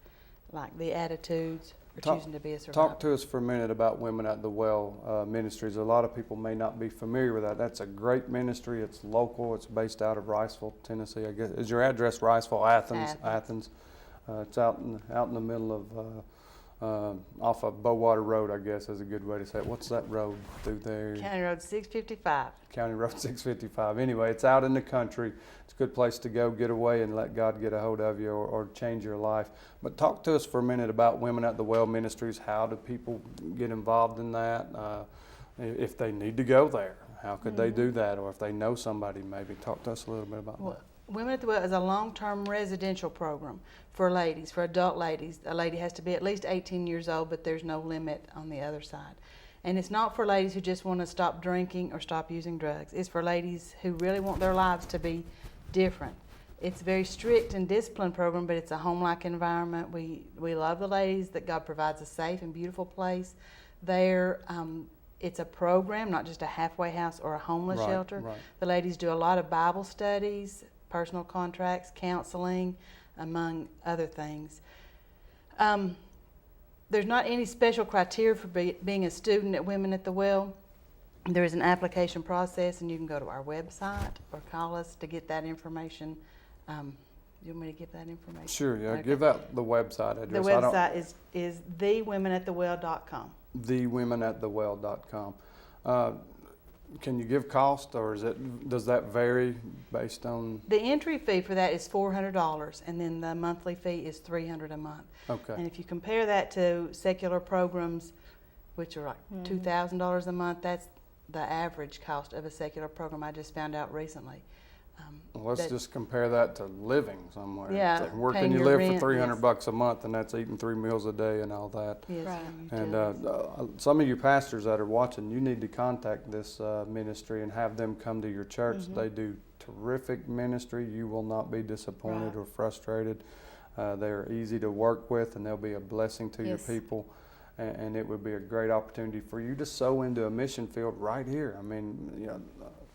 like the attitudes or choosing to be a survivor. Talk to us for a minute about Women at the Well Ministries. A lot of people may not be familiar with that. That's a great ministry. It's local. It's based out of Riceville, Tennessee. I guess is your address Riceville, Athens? It's out in the middle of off of Bowater Road, I guess is a good way to say it. What's that road through there? County Road 655. County Road 655. Anyway, it's out in the country. It's a good place to go, get away, and let God get a hold of you or change your life. But talk to us for a minute about Women at the Well Ministries. How do people get involved in that? If they need to go there, how could they do that? Or if they know somebody, maybe. Talk to us a little bit about that. Women at the Well is a long-term residential program for ladies, for adult ladies. A lady has to be at least 18 years old, but there's no limit on the other side. And it's not for ladies who just want to stop drinking or stop using drugs. It's for ladies who really want their lives to be different. It's a very strict and disciplined program, but it's a home-like environment. We love the ladies, that God provides a safe and beautiful place there. It's a program, not just a halfway house or a homeless shelter. Right. The ladies do a lot of Bible studies, personal contracts, counseling, among other things. There's not any special criteria for being a student at Women at the Well. There is an application process, and you can go to our website or call us to get that information. You want me to give that information? Sure, yeah. Okay. Give out the website address. The website is thewomenatthewell.com. Thewomenatthewell.com. Can you give cost, or does that vary based on? The entry fee for that is $400, and then the monthly fee is $300 a month. Okay. And if you compare that to secular programs, which are like $2,000 a month, that's the average cost of a secular program. I just found out recently. Well, let's just compare that to living somewhere. Yeah, It's like, where can paying you your live rent, for $300 a month, and that's eating 3 meals a day and all that. Yes, Right. And some of you pastors that are watching, you need to contact this ministry and have them come to your church. They do terrific ministry. You will not be disappointed or frustrated. They're easy to work with, and they'll be a blessing to your people. And it would be a great opportunity for you to sow into a mission field right here. I mean,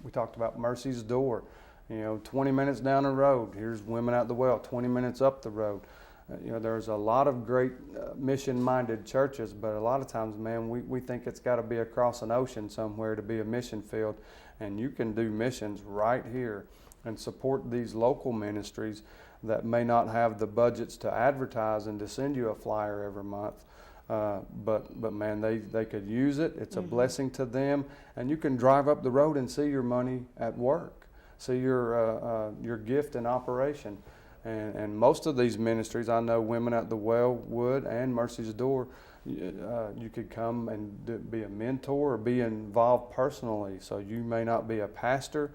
we talked about Mercy's Door. 20 minutes down the road, here's Women at the Well, 20 minutes up the road. There's a lot of great mission-minded churches, but a lot of times, man, we think it's got to be across an ocean somewhere to be a mission field. And you can do missions right here and support these local ministries that may not have the budgets to advertise and to send you a flyer every month. But man, they could use it. It's a blessing to them. And you can drive up the road and see your money at work. See your gift in operation. And most of these ministries, I know Women at the Well would, and Mercy's Door, you could come and be a mentor or be involved personally. So you may not be a pastor.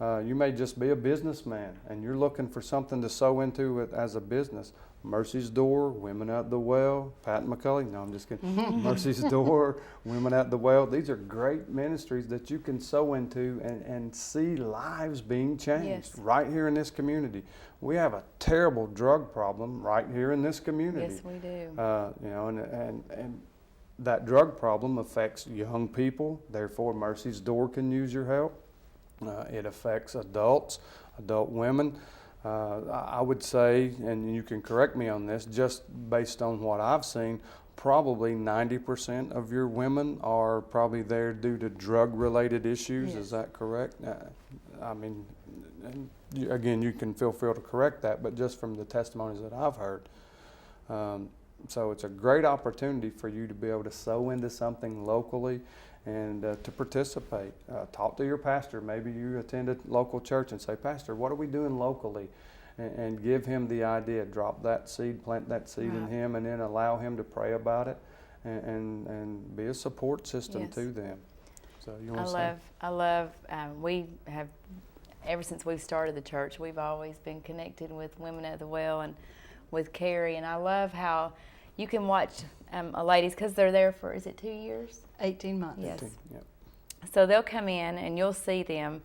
You may just be a businessman, and you're looking for something to sow into it as a business. Mercy's Door, Women at the Well, Pat Machelle. No, I'm just kidding. Mercy's Door, Women at the Well. These are great ministries that you can sow into and see lives being changed right here in this community. We have a terrible drug problem right here in this community. Yes, we do. And that drug problem affects young people, therefore Mercy's Door can use your help. It affects adults, adult women. I would say, and you can correct me on this, just based on what I've seen, probably 90% of your women are probably there due to drug-related issues. Yes. Is that correct? I mean, and again, you can feel free to correct that, but just from the testimonies that I've heard. So it's a great opportunity for you to be able to sow into something locally and to participate. Talk to your pastor. Maybe you attend a local church and say, Pastor, what are we doing locally? And give him the idea. Drop that seed, plant that seed in him, and then allow him to pray about it and be a support system to them. So you want to say? I love, we have, ever since we've started the church, we've always been connected with Women at the Well and with Carrie, and I love how you can watch ladies, because they're there for, is it 2 years? 18 months. Yes. 18, yep. So they'll come in and you'll see them,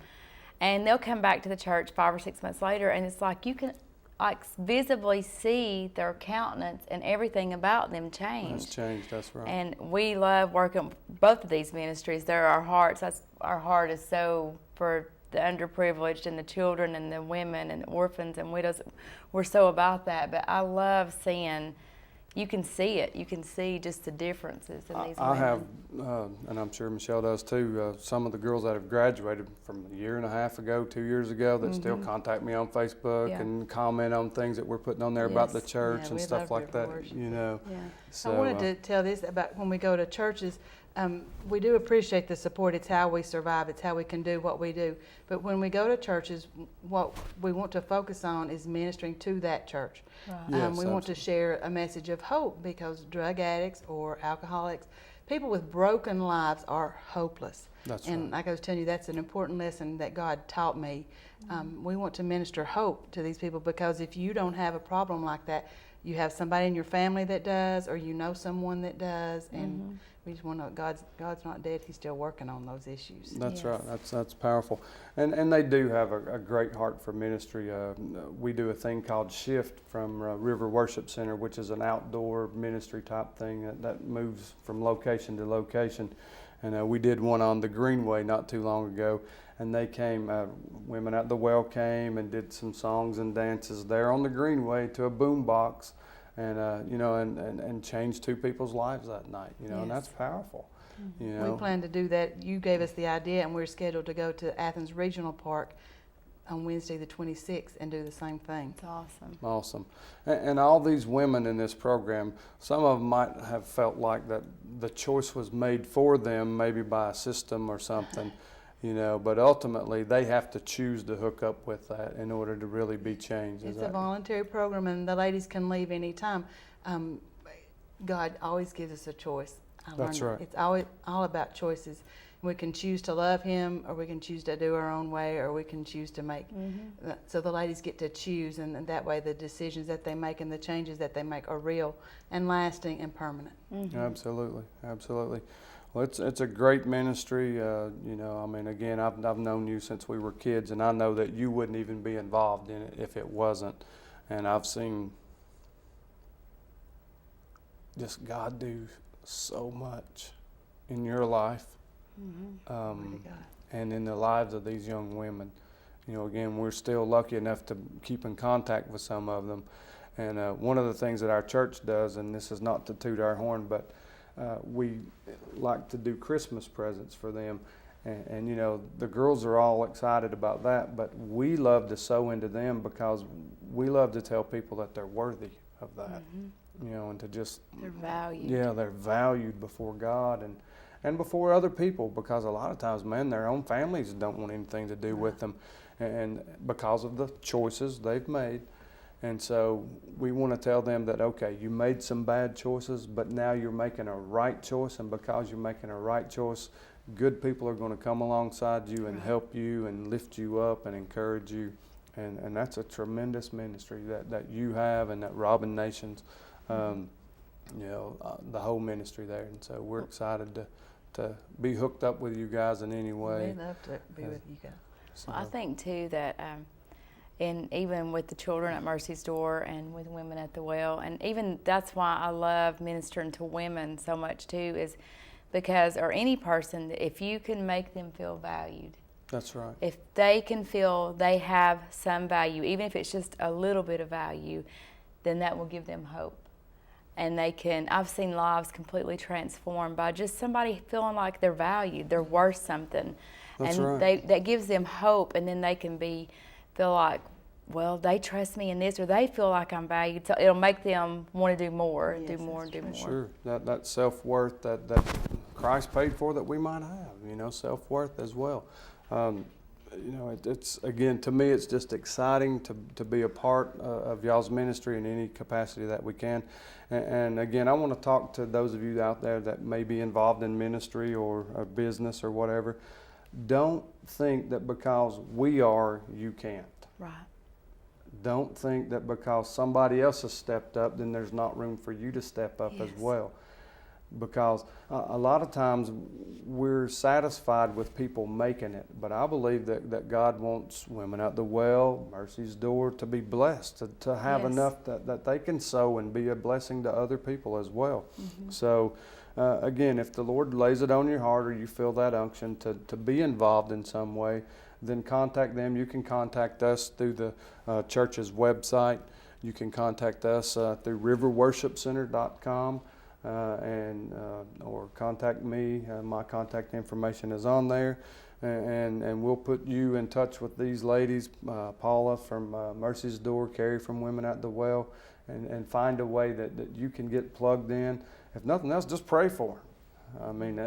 and they'll come back to the church 5 or 6 months later, and it's like you can like visibly see their countenance and everything about them change. That's changed, that's right. And we love working both of these ministries. They're our hearts. Our heart is so for the underprivileged and the children and the women and the orphans and widows. We're so about that. But I love seeing, you can see it. You can see just the differences in these women. I have, and I'm sure Michelle does too, some of the girls that have graduated from a year and a half ago, 2 years ago, that still contact me on Facebook and comment on things that we're putting on there about the church and stuff like that, you know. So, I wanted to tell this about when we go to churches. We do appreciate the support. It's how we survive. It's how we can do what we do. But when we go to churches, what we want to focus on is ministering to that church. Right. Yes, we want to share a message of hope, because drug addicts or alcoholics, people with broken lives are hopeless. That's and right. like I was telling you, that's an important lesson that God taught me. We want to minister hope to these people, because if you don't have a problem like that, you have somebody in your family that does, or you know someone that does, and we just want to know God's not dead. He's still working on those issues. That's right. That's powerful, and they do have a great heart for ministry. We do a thing called Shift from River Worship Center, which is an outdoor ministry type thing that moves from location to location. And we did one on the Greenway not too long ago, and they came. Women at the Well came and did some songs and dances there on the Greenway to a boom box. And you know, and change two people's lives that night, you know, and that's powerful. You know, we plan to do that. You gave us the idea, and we're scheduled to go to Athens Regional Park on Wednesday the 26th and do the same thing. It's awesome. Awesome. And all these women in this program, some of them might have felt like that the choice was made for them, maybe by a system or something. You know, but ultimately they have to choose to hook up with that in order to really be changed. It's a voluntary program, and the ladies can leave anytime. God always gives us a choice. That's right. It's always all about choices. We can choose to love Him, or we can choose to do our own way, or we can choose to make. So the ladies get to choose, and that way the decisions that they make and the changes that they make are real and lasting and permanent. Absolutely, absolutely. Well, it's a great ministry. You know, I mean, again, I've known you since we were kids, and I know that you wouldn't even be involved in it if it wasn't. And I've seen just God do so much in your life, and in the lives of these young women. You know, again, we're still lucky enough to keep in contact with some of them. And one of the things that our church does, and this is not to toot our horn, but we like to do Christmas presents for them, and you know, the girls are all excited about that, but we love to sow into them because we love to tell people that they're worthy of that, you know, and to just they're valued. Yeah, they're valued before God and before other people, because a lot of times, man, their own families don't want anything to do with them, and because of the choices they've made. And so we want to tell them that, okay, you made some bad choices, but now you're making a right choice. And because you're making a right choice, good people are going to come alongside you and help you and lift you up and encourage you. And that's a tremendous ministry that you have, and that Robin Nations, you know, the whole ministry there. And so we're excited to be hooked up with you guys in any way. We'd love to be with you guys. Well, I think too that and even with the children at Mercy's Door and with women at the well. And even that's why I love ministering to women so much too, is because, or any person, if you can make them feel valued. That's right. If they can feel they have some value, even if it's just a little bit of value, then that will give them hope. And they can, I've seen lives completely transformed by just somebody feeling like they're valued, they're worth something. That's and right. that gives them hope, and then they can feel like, well, they trust me in this, or they feel like I'm valued. So it'll make them want to do more, and do more, and do more. Sure, that self-worth that Christ paid for that we might have, self-worth as well. It's again, to me, it's just exciting to be a part of y'all's ministry in any capacity that we can. And again, I want to talk to those of you out there that may be involved in ministry or a business or whatever. Don't think that because we are, you can't. Right. Don't think that because somebody else has stepped up, then there's not room for you to step up as well. Because a lot of times we're satisfied with people making it, but I believe that God wants women at the well, Mercy's Door, to be blessed, to have enough that they can sow and be a blessing to other people as well. So again, if the Lord lays it on your heart, or you feel that unction to be involved in some way, then contact them. You can contact us through the church's website. You can contact us through riverworshipcenter.com. Or contact me. My contact information is on there, and we'll put you in touch with these ladies, Paula from Mercy's Door, Carrie from Women at the Well, and find a way that you can get plugged in. If nothing else, just pray for them. I mean,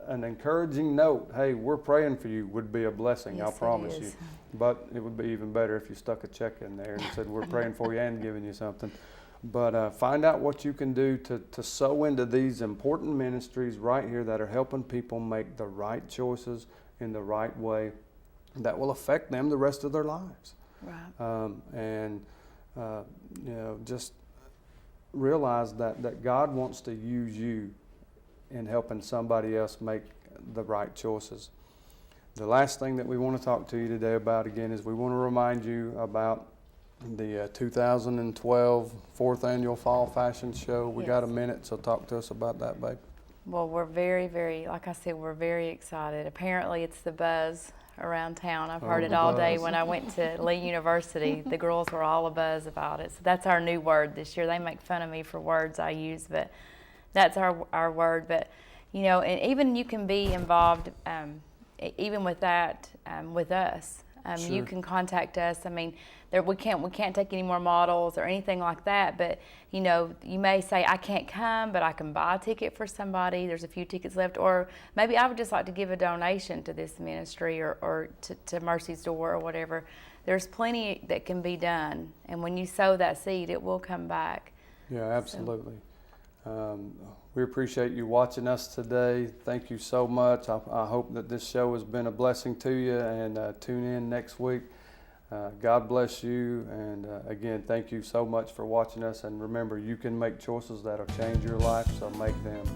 an encouraging note, hey, we're praying for you, would be a blessing, Yes, I promise it you. is. But it would be even better if you stuck a check in there and said, we're praying for you and giving you something. But find out what you can do to sow into these important ministries right here that are helping people make the right choices in the right way that will affect them the rest of their lives. Right. Just realize that God wants to use you in helping somebody else make the right choices. The last thing that we want to talk to you today about again is we want to remind you about the 2012 4th Annual Fall Fashion Show. We got a minute, so talk to us about that, babe. Well, we're very, very, like I said, we're very excited. Apparently it's the buzz around town. I've heard it all day. When I went to Lee University, the girls were all abuzz about it. So that's our new word this year. They make fun of me for words I use, but that's our word. But, and even you can be involved, even with that, with us. Sure. You can contact us. I mean, we can't take any more models or anything like that. But you may say, I can't come, but I can buy a ticket for somebody. There's a few tickets left, or maybe I would just like to give a donation to this ministry or to Mercy's Door or whatever. There's plenty that can be done, and when you sow that seed, it will come back. Yeah, absolutely. We appreciate you watching us today. Thank you so much. I hope that this show has been a blessing to you, and tune in next week. God bless you, and again, thank you so much for watching us. And remember, you can make choices that'll change your life, so make them.